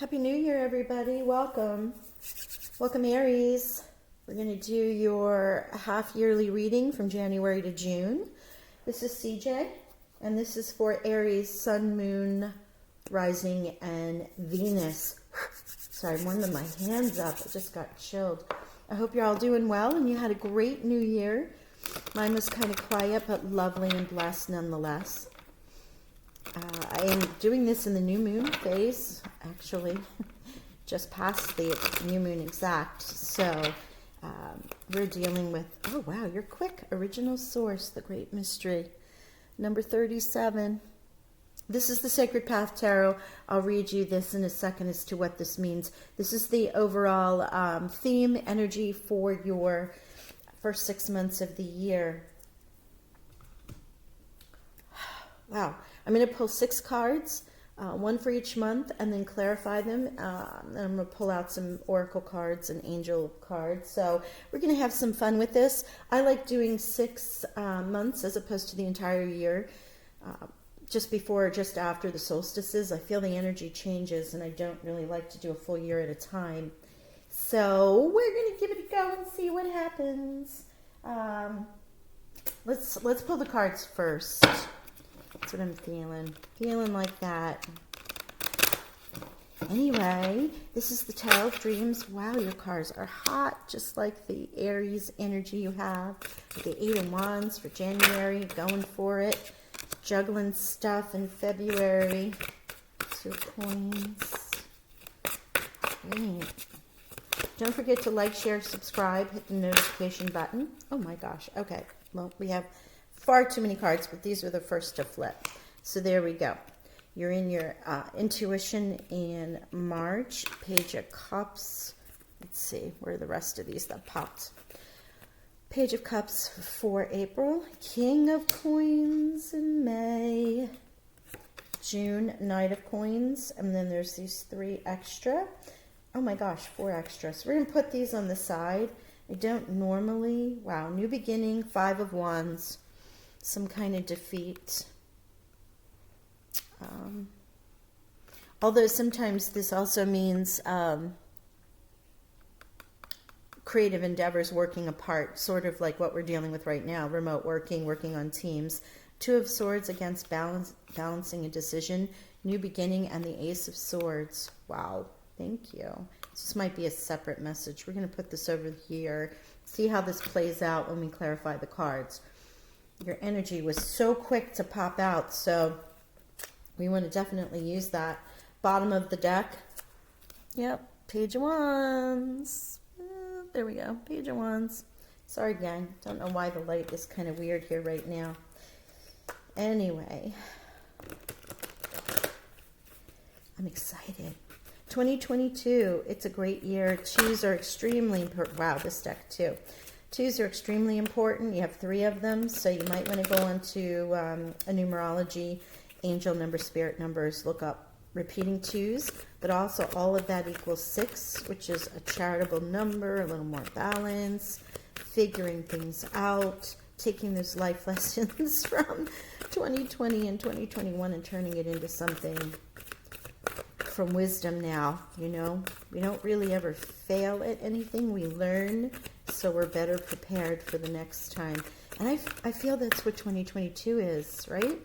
Happy New Year, everybody. Welcome. Welcome, Aries. We're going to do your half-yearly reading from January to June. This is CJ, and this is for Aries, Sun, Moon, Rising, and Venus. Sorry, I'm warming my hands up. I just got chilled. I hope you're all doing well, and you had a great New Year. Mine was kind of quiet, but lovely and blessed nonetheless. I am doing this in the new moon phase, actually, just past the new moon exact. So we're dealing with, oh wow, you're quick. Original Source, the Great Mystery, number 37. This is the Sacred Path Tarot. I'll read you this in a second as to what this means. This is the overall theme, energy for your first 6 months of the year. Wow. I'm going to pull 6 cards, one for each month, and then clarify them. And I'm going to pull out some oracle cards and angel cards. So we're going to have some fun with this. I like doing 6 months as opposed to the entire year. Just before or just after the solstices, I feel the energy changes, and I don't really like to do a full year at a time. So we're going to give it a go and see what happens. Let's pull the cards first. That's what I'm feeling. Feeling like that. Anyway, this is the Tarot of Dreams. Wow, your cards are hot, just like the Aries energy you have. The 8 of Wands for January, going for it. Juggling stuff in February. 2 coins. Great. Don't forget to like, share, subscribe, hit the notification button. Oh my gosh. Okay. Well, we have far too many cards, but these are the first to flip. So there we go. You're in your intuition in March. Page of Cups. Let's see, where are the rest of these that popped? Page of Cups for April. King of Coins in May. June, Knight of Coins. And then there's these 3 extra. Oh my gosh, 4 extras. We're going to put these on the side. I don't normally. Wow, New Beginning, 5 of Wands. Some kind of defeat. Although sometimes this also means creative endeavors working apart, sort of like what we're dealing with right now, remote working, working on teams. 2 of Swords against balancing a decision, New Beginning, and the Ace of Swords. Wow, thank you. This might be a separate message. We're going to put this over here, see how this plays out when we clarify the cards. Your energy was so quick to pop out, so we want to definitely use that. Bottom of the deck. Yep, Page of Wands. There we go, Page of Wands. Sorry, gang. Don't know why the light is kind of weird here right now. Anyway, I'm excited. 2022, it's a great year. 2s are extremely important. Wow, this deck too. 2s are extremely important. You have 3 of them, so you might want to go into a numerology, angel number, spirit numbers, look up repeating 2s, but also all of that equals 6, which is a charitable number, a little more balance, figuring things out, taking those life lessons from 2020 and 2021 and turning it into something from wisdom now. You know, we don't really ever fail at anything. We learn, so we're better prepared for the next time. And I feel that's what 2022 is, right?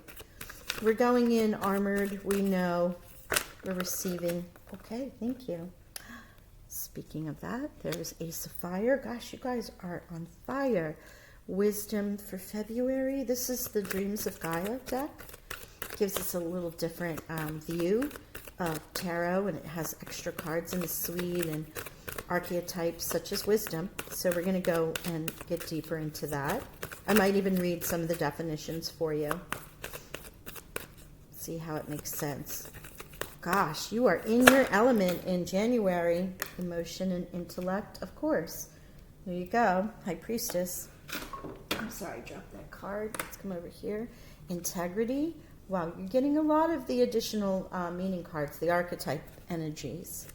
We're going in armored. We know we're receiving. Okay, thank you. Speaking of that, there's Ace of Fire. Gosh, you guys are on fire. Wisdom for February. This is the Dreams of Gaia deck. Gives us a little different view of tarot, and it has extra cards in the suite and archetypes such as wisdom. So we're going to go and get deeper into that. I might even read some of the definitions for you. See how it makes sense. Gosh, you are in your element in January. Emotion and intellect, of course. There you go. High Priestess. I'm sorry, I dropped that card. Let's come over here. Integrity. Wow, you're getting a lot of the additional meaning cards, the archetype energies.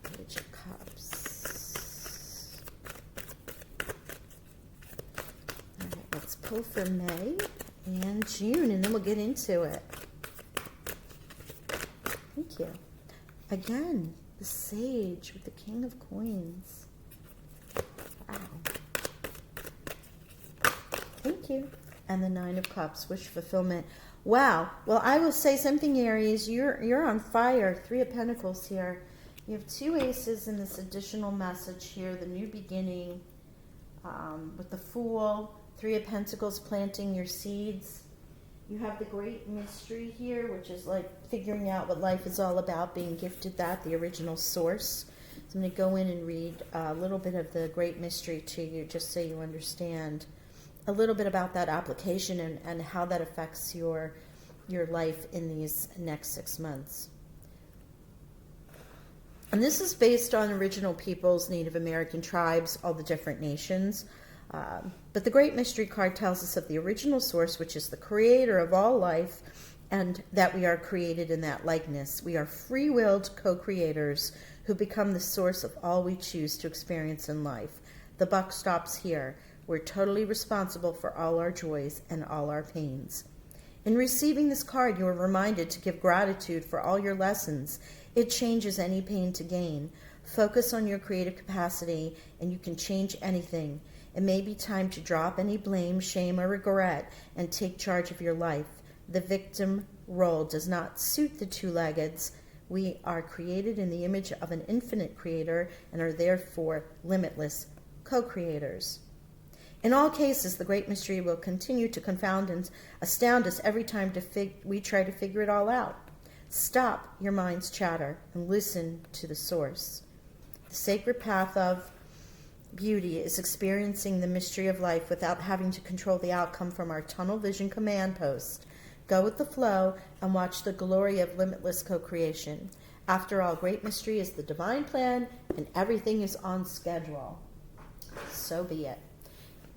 Page of Cups. All right, let's pull for May and June, and then we'll get into it. Thank you. Again, the Sage with the King of Coins. Wow. Thank you. And the Nine of Cups, wish fulfillment. Wow. Well, I will say something, Aries. You're on fire. Three of Pentacles here. You have two aces in this additional message here. The new beginning with the Fool. Three of Pentacles, planting your seeds. You have the Great Mystery here, which is like figuring out what life is all about, being gifted that, the original source. So I'm going to go in and read a little bit of the Great Mystery to you, just so you understand a little bit about that application and how that affects your life in these next 6 months. And this is based on original peoples, Native American tribes, all the different nations. But the Great Mystery card tells us of the original source, which is the creator of all life, and that we are created in that likeness. We are free-willed co-creators who become the source of all we choose to experience in life. The buck stops here. We're totally responsible for all our joys and all our pains. In receiving this card, you are reminded to give gratitude for all your lessons. It changes any pain to gain. Focus on your creative capacity, and you can change anything. It may be time to drop any blame, shame, or regret and take charge of your life. The victim role does not suit the two-leggeds. We are created in the image of an infinite creator and are therefore limitless co-creators. In all cases, the Great Mystery will continue to confound and astound us every time we try to figure it all out. Stop your mind's chatter and listen to the source. The sacred path of beauty is experiencing the mystery of life without having to control the outcome from our tunnel vision command post. Go with the flow and watch the glory of limitless co-creation. After all, Great Mystery is the divine plan and everything is on schedule. So be it.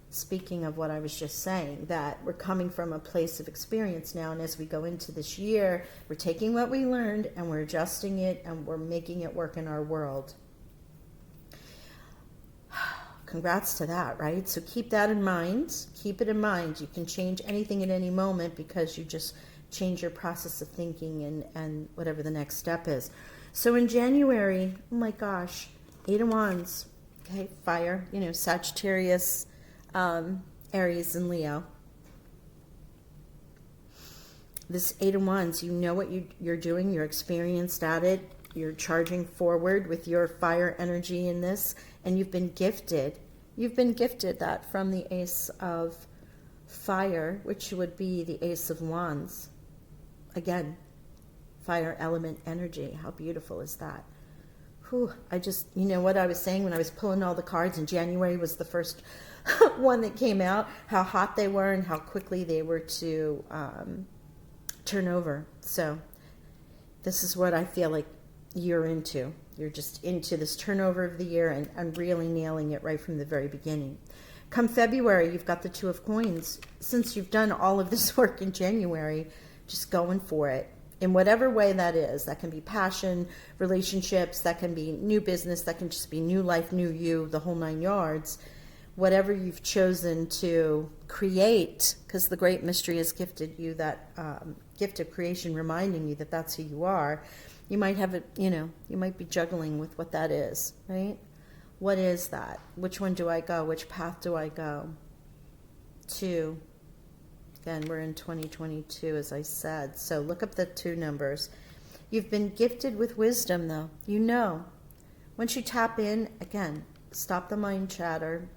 Speaking of what I was just saying, that we're coming from a place of experience now, and as we go into this year, we're taking what we learned and we're adjusting it and we're making it work in our world. Congrats to that, right? So keep that in mind. Keep it in mind. You can change anything at any moment because you just change your process of thinking and whatever the next step is. So in January, oh my gosh, 8 of Wands, okay, fire, Sagittarius, Aries, and Leo. This 8 of Wands, you know what you're doing. You're experienced at it. You're charging forward with your fire energy in this, and you've been gifted. You've been gifted that from the Ace of Fire, which would be the Ace of Wands. Again, fire element energy. How beautiful is that? Whew, what I was saying when I was pulling all the cards, and January was the first one that came out, how hot they were and how quickly they were to turn over. So this is what I feel like you're into. You're just into this turnover of the year and really nailing it right from the very beginning. Come February, you've got the Two of Coins. Since you've done all of this work in January, just going for it. In whatever way that is. That can be passion, relationships, that can be new business, that can just be new life, new you, the whole 9 yards. Whatever you've chosen to create, because the Great Mystery has gifted you that gift of creation, reminding you that that's who you are. You might have it, you might be juggling with what that is, right? What is that? Which one do I go? Which path do I go to? Again, we're in 2022, as I said. So look up the 2 numbers. You've been gifted with wisdom, though. Once you tap in, again, stop the mind chatter.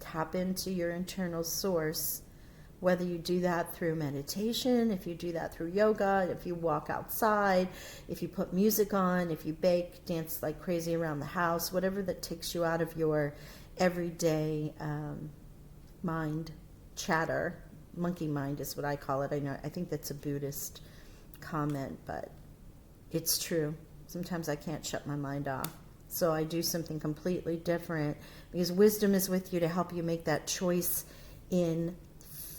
Tap into your internal source, whether you do that through meditation, if you do that through yoga, if you walk outside, if you put music on, if you bake, dance like crazy around the house, whatever that takes you out of your everyday mind chatter. Monkey mind is what I call it. I think that's a Buddhist comment, but it's true. Sometimes I can't shut my mind off. So I do something completely different because wisdom is with you to help you make that choice in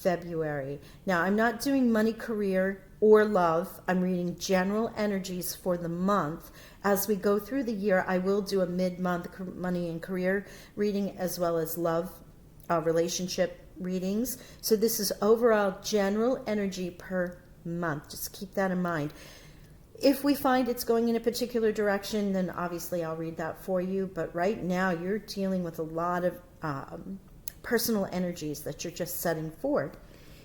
February. Now, I'm not doing money, career, or love. I'm reading general energies for the month. As we go through the year, I will do a mid-month money and career reading as well as love, relationship readings. So this is overall general energy per month. Just keep that in mind. If we find it's going in a particular direction, then obviously I'll read that for you. But right now you're dealing with a lot of personal energies that you're just setting forth.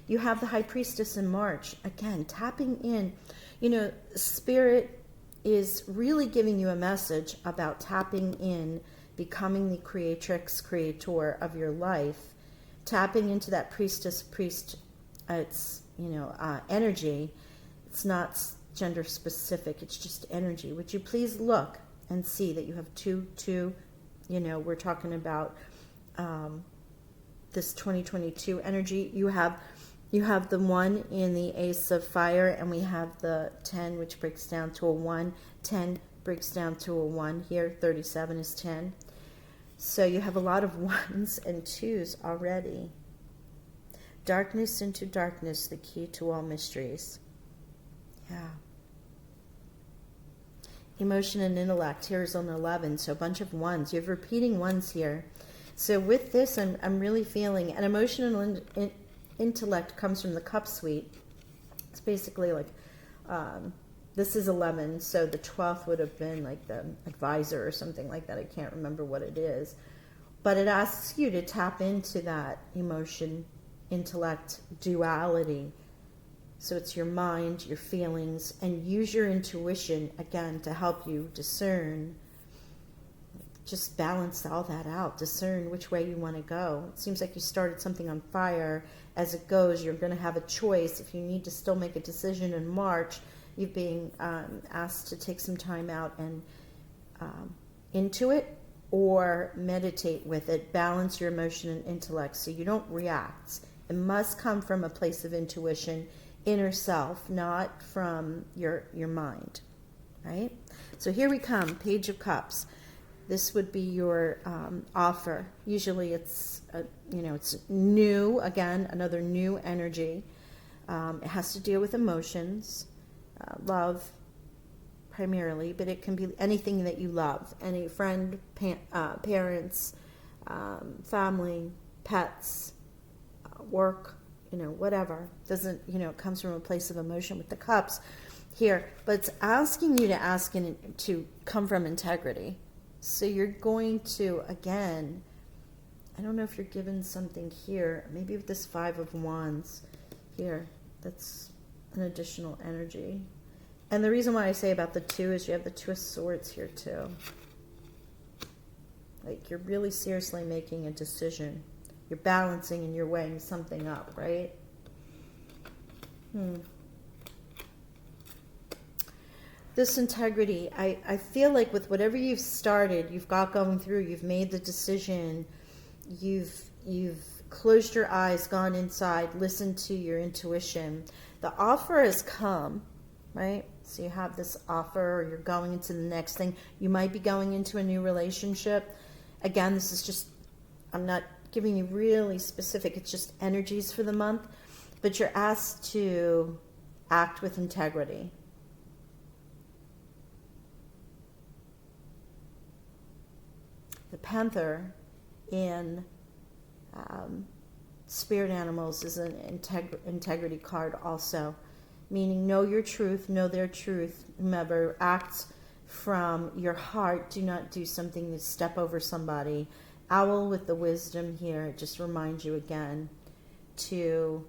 You have the High Priestess in March. Again, tapping in. You know, Spirit is really giving you a message about tapping in, becoming the creatrix, creator of your life, tapping into that priestess, it's, energy. It's not gender specific, it's just energy. Would you please look and see that you have two, we're talking about this 2022 energy. You have the 1 in the Ace of Fire, and we have the 10, which breaks down to a 1. 10 breaks down to a 1 here. 37 is 10. So you have a lot of 1s and 2s already. Darkness into darkness, the key to all mysteries. Yeah. Emotion and intellect. Here's an 11, so a bunch of 1s. You have repeating 1s here. So with this, I'm really feeling an emotional intellect comes from the Cup Suite. It's basically like, this is 11, so the 12th would have been like the advisor or something like that. I can't remember what it is. But it asks you to tap into that emotion, intellect, duality. So it's your mind, your feelings, and use your intuition, again, to help you discern. Just balance all that out. Discern which way you want to go. It seems like you started something on fire. As it goes, you're going to have a choice. If you need to still make a decision in March, you're being asked to take some time out and into it, or meditate with it. Balance your emotion and intellect so you don't react. It must come from a place of intuition, inner self, not from your mind, right? So here we come, Page of Cups. This would be your offer. Usually it's, it's new, again, another new energy. It has to deal with emotions, love primarily, but it can be anything that you love. Any friend, parents, family, pets, work, whatever. Doesn't, it comes from a place of emotion with the cups here. But it's asking you to ask to come from integrity. So you're going to, again, I don't know if you're given something here, maybe with this 5 of Wands here, that's an additional energy. And the reason why I say about the 2 is you have the 2 of Swords here too. Like you're really seriously making a decision. You're balancing and you're weighing something up, right? This integrity, I feel like with whatever you've started, you've got going through, you've made the decision, you've closed your eyes, gone inside, listened to your intuition. The offer has come, right? So you have this offer, or you're going into the next thing. You might be going into a new relationship. Again, this is just, I'm not giving you really specific, it's just energies for the month, but you're asked to act with integrity. The Panther in Spirit Animals is an integrity card also, meaning know your truth, know their truth. Remember, act from your heart. Do not do something to step over somebody. Owl with the wisdom here, it just reminds you again to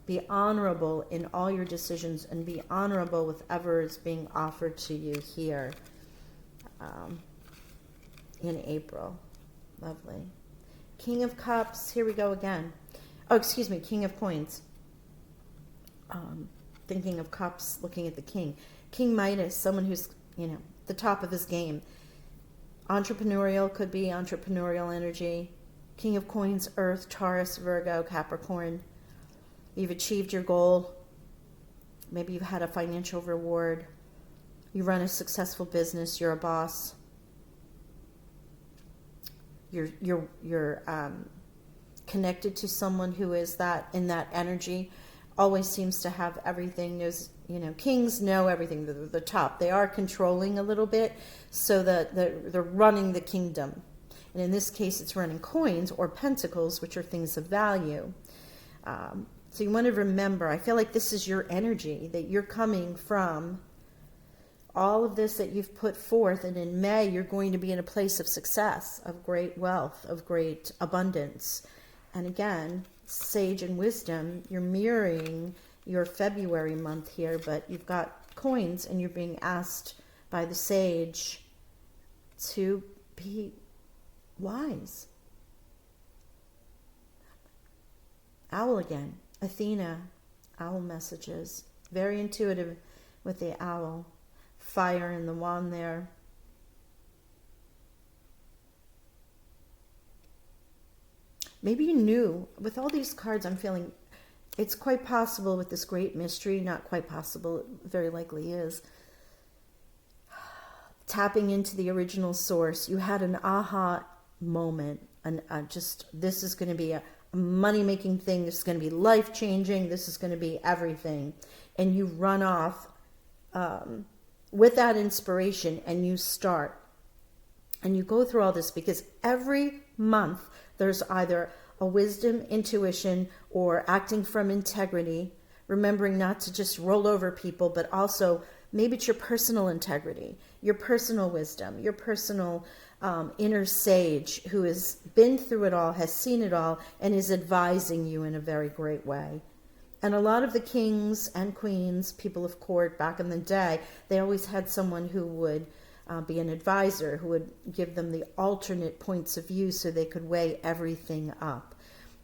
be honorable in all your decisions and be honorable with whatever is being offered to you here. In April. Lovely. King of Cups, here we go again. Oh, excuse me, King of Coins. Thinking of Cups, looking at the King. King Midas, someone who's, the top of his game. Entrepreneurial, could be entrepreneurial energy. King of Coins, Earth, Taurus, Virgo, Capricorn. You've achieved your goal. Maybe you've had a financial reward. You run a successful business, you're a boss. You're connected to someone who is that in that energy, always seems to have everything. Knows, kings know everything. They're the top. They are controlling a little bit, so that they're running the kingdom. And in this case, it's running coins or pentacles, which are things of value. So you want to remember. I feel like this is your energy, that you're coming from all of this that you've put forth, and in May you're going to be in a place of success, of great wealth, of great abundance. And again, sage and wisdom, you're mirroring your February month here, but you've got coins and you're being asked by the sage to be wise. Owl again, Athena, owl messages, very intuitive with the owl. Fire in the wand there. Maybe you knew, with all these cards I'm feeling, it's quite possible with this great mystery, not quite possible, it very likely is, tapping into the original source, you had an aha moment, and just, this is going to be a money-making thing, this is going to be life-changing, this is going to be everything, and you run off with that inspiration, and you start, and you go through all this, because every month there's either a wisdom, intuition, or acting from integrity, remembering not to just roll over people, but also maybe it's your personal integrity, your personal wisdom, your personal inner sage who has been through it all, has seen it all, and is advising you in a very great way. And a lot of the kings and queens, people of court back in the day, they always had someone who would be an advisor, who would give them the alternate points of view so they could weigh everything up.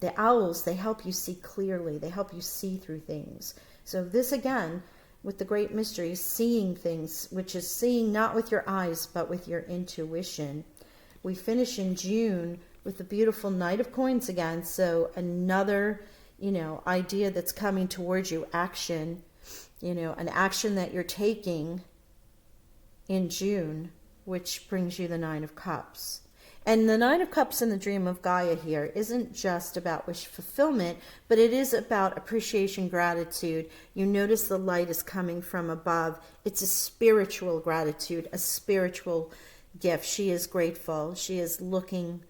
The owls, they help you see clearly. They help you see through things. So this again, with the great mystery, seeing things, which is seeing not with your eyes, but with your intuition. We finish in June with the beautiful Knight of Coins again. So another idea that's coming towards you, action, an action that you're taking in June, which brings you the Nine of Cups. And the Nine of Cups in the dream of Gaia here isn't just about wish fulfillment, but it is about appreciation, gratitude. You notice the light is coming from above. It's a spiritual gratitude, a spiritual gift. She is grateful. She is looking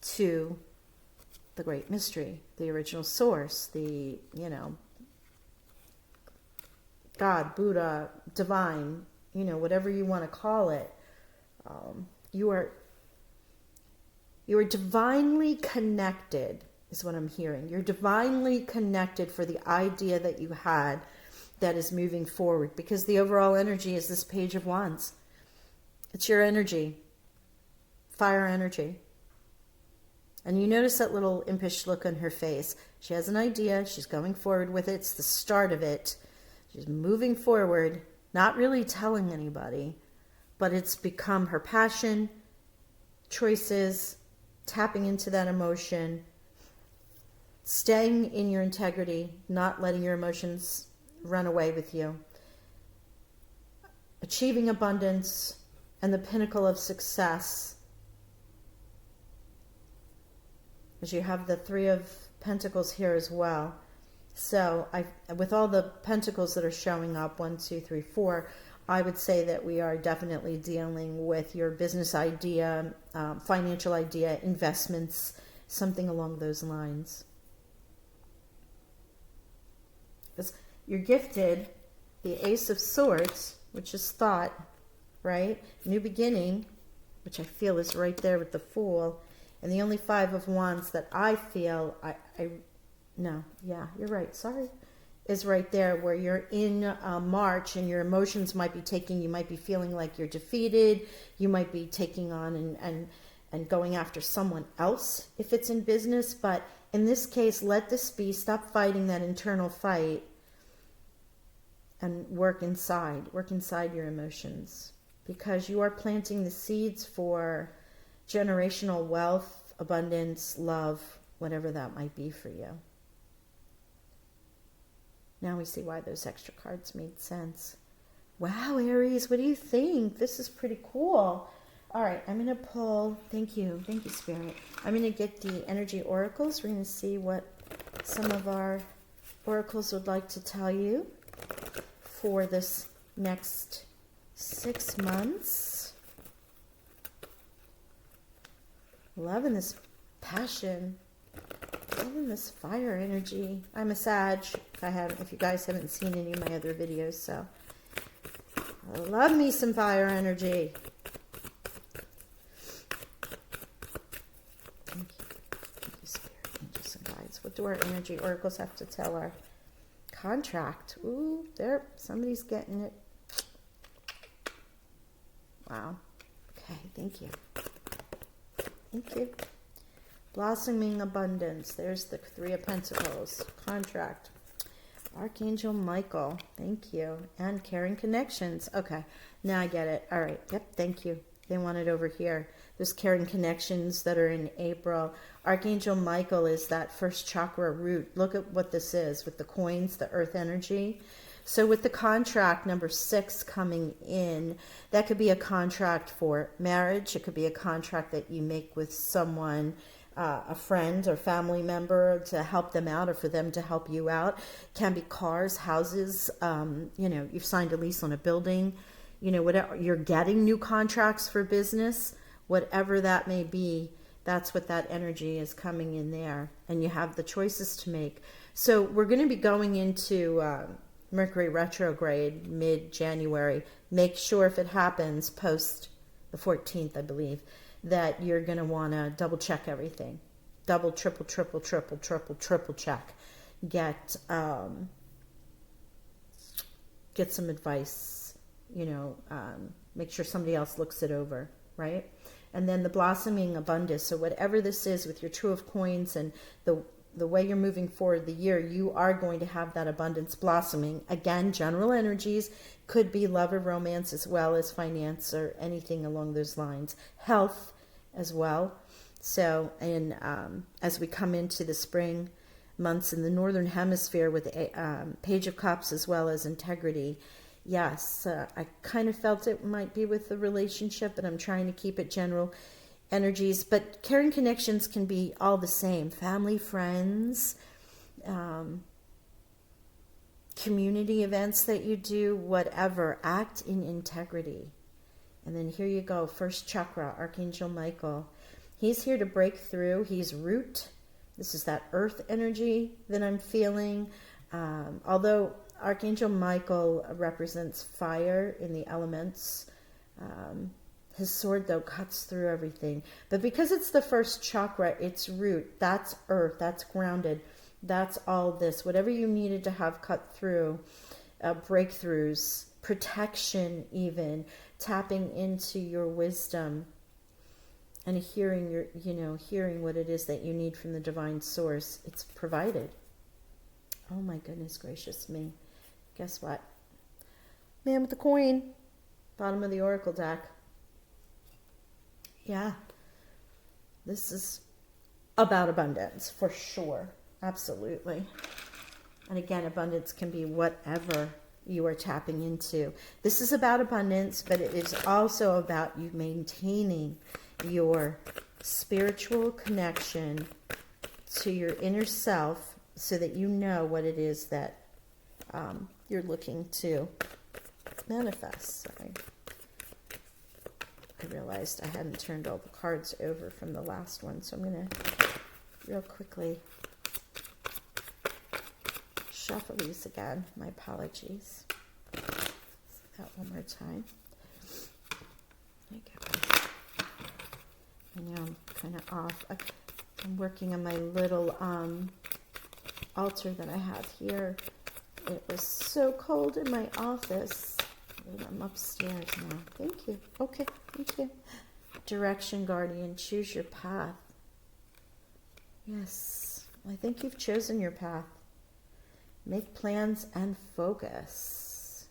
to the great mystery, the original source, the, God, Buddha, divine, whatever you want to call it. You are divinely connected, is what I'm hearing. You're divinely connected for the idea that you had that is moving forward, because the overall energy is this Page of Wands. It's your energy, fire energy. And you notice that little impish look on her face. She has an idea. She's going forward with it. It's the start of it. She's moving forward, not really telling anybody, but it's become her passion, choices, tapping into that emotion, staying in your integrity, not letting your emotions run away with you, achieving abundance, and the pinnacle of success. As you have the Three of Pentacles here as well. So with all the pentacles that are showing up, 1, 2, 3, 4, I would say that we are definitely dealing with your business idea, financial idea, investments, something along those lines. Because you're gifted the Ace of Swords, which is thought, right? New beginning, which I feel is right there with the Fool. And the only Five of Wands that I feel, you're right, sorry, is right there where you're in March and your emotions might be taking, you might be feeling like you're defeated, you might be taking on and going after someone else if it's in business. But in this case, let this be, stop fighting that internal fight and work inside your emotions, because you are planting the seeds for generational wealth, abundance, love, whatever that might be for you. Now we see why those extra cards made sense. Wow, Aries, what do you think? This is pretty cool. All right, I'm going to pull, thank you, Spirit. I'm going to get the energy oracles. We're going to see what some of our oracles would like to tell you for this next 6 months. Loving this passion, loving this fire energy. I'm a Sag, if you guys haven't seen any of my other videos, so I love me some fire energy. Thank you, Spirit, angels, and guides. What do our energy oracles have to tell our contract? Ooh, there, somebody's getting it. Wow. Okay, thank you. Thank you. Blossoming abundance. There's the Three of Pentacles. Contract. Archangel Michael. Thank you. And caring connections. Okay, now I get it. All right. Yep, thank you. They want it over here. There's caring connections that are in April. Archangel Michael is that first chakra root. Look at what this is with the coins, the earth energy. So with the contract number 6 coming in, that could be a contract for marriage. It could be a contract that you make with someone, a friend or family member, to help them out or for them to help you out. Can be cars, houses, you've signed a lease on a building, whatever. You're getting new contracts for business, whatever that may be. That's what that energy is coming in there. And you have the choices to make. So we're going to be going into Mercury retrograde mid-January. Make sure if it happens post the 14th, I believe, that you're going to want to double check everything. Double, triple check. Get some advice, make sure somebody else looks it over, right? And then the blossoming abundance. So whatever this is with your Two of Coins and the way you're moving forward the year, you are going to have that abundance blossoming. Again, general energies, could be love or romance as well as finance or anything along those lines. Health as well. So, and as we come into the spring months in the Northern Hemisphere with Page of Cups as well as integrity, yes, I kind of felt it might be with the relationship, but I'm trying to keep it general energies. But caring connections can be all the same. Family, friends, community events that you do, whatever. Act in integrity. And then here you go. First chakra, Archangel Michael. He's here to break through. He's root. This is that earth energy that I'm feeling. Although Archangel Michael represents fire in the elements, his sword, though, cuts through everything. But because it's the first chakra, it's root. That's earth. That's grounded. That's all this. Whatever you needed to have cut through, breakthroughs, protection even, tapping into your wisdom and hearing hearing what it is that you need from the divine source. It's provided. Oh my goodness gracious me. Guess what? Man with the coin. Bottom of the oracle deck. Yeah, this is about abundance for sure. Absolutely. And again, abundance can be whatever you are tapping into. This is about abundance, but it is also about you maintaining your spiritual connection to your inner self so that you know what it is that you're looking to manifest. Sorry. I realized I hadn't turned all the cards over from the last one, so I'm going to real quickly shuffle these again. My apologies. That one more time. There you go. I know I'm kind of off. I'm working on my little altar that I have here. It was so cold in my office. I'm upstairs now. Thank you. Okay, thank you. Direction, guardian, choose your path. Yes, I think you've chosen your path. Make plans and focus.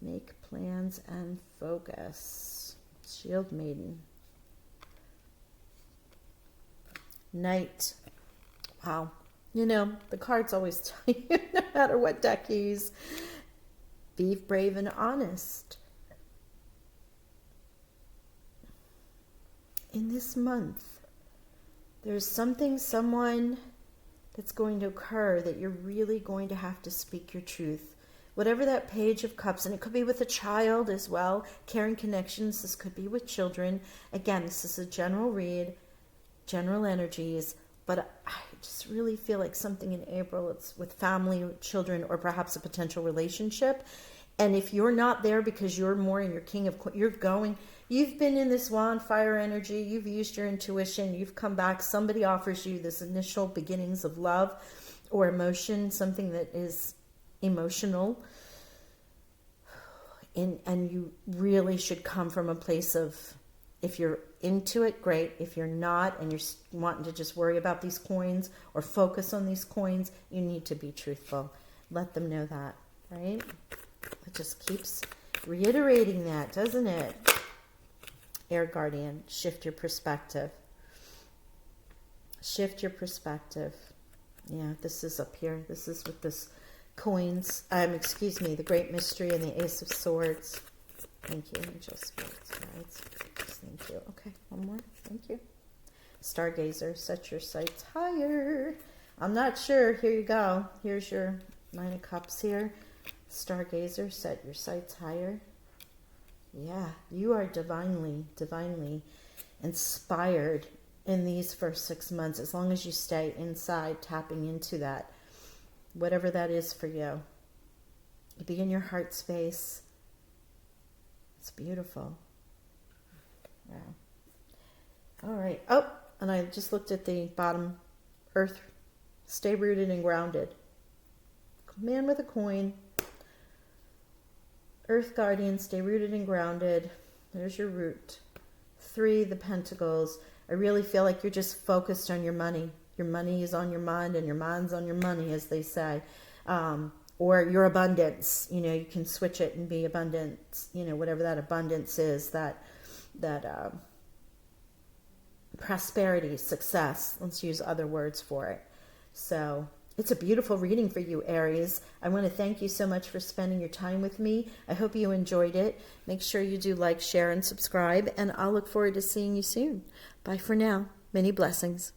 Make plans and focus. Shield Maiden. Knight. Wow. The cards always tell you, no matter what deck you use, be brave and honest. In this month, there's someone that's going to occur that you're really going to have to speak your truth. Whatever that Page of Cups, and it could be with a child as well, caring connections, this could be with children. Again, this is a general read, general energies, but I just really feel like something in April, it's with family, children, or perhaps a potential relationship. And if you're not there because you're more in your king of, you've been in this wand fire energy, you've used your intuition, you've come back, somebody offers you this initial beginnings of love or emotion, something that is emotional. And you really should come from a place of, if you're into it, great. If you're not, and you're wanting to just worry about these coins or focus on these coins, you need to be truthful. Let them know that, right? It just keeps reiterating that, doesn't it? Air Guardian, shift your perspective. Shift your perspective. Yeah, this is up here. This is with this coins. Excuse me, the Great Mystery and the Ace of Swords. Thank you, angels, spirits, guides. Thank you. Okay, one more. Thank you. Stargazer, set your sights higher. I'm not sure. Here you go. Here's your Nine of Cups here. Stargazer, set your sights higher. Yeah, you are divinely inspired in these first 6 months, as long as you stay inside, tapping into that, whatever that is for you. Be in your heart space. It's beautiful. Wow. All right. Oh, and I just looked at the bottom. Earth, stay rooted and grounded. Man with a coin. Earth Guardian, stay rooted and grounded. There's your root. 3, the Pentacles. I really feel like you're just focused on your money. Your money is on your mind and your mind's on your money, as they say. Or your abundance. You know, you can switch it and be abundance. You know, whatever that abundance is, that prosperity, success. Let's use other words for it. So it's a beautiful reading for you, Aries. I want to thank you so much for spending your time with me. I hope you enjoyed it. Make sure you do like, share, and subscribe, and I'll look forward to seeing you soon. Bye for now. Many blessings.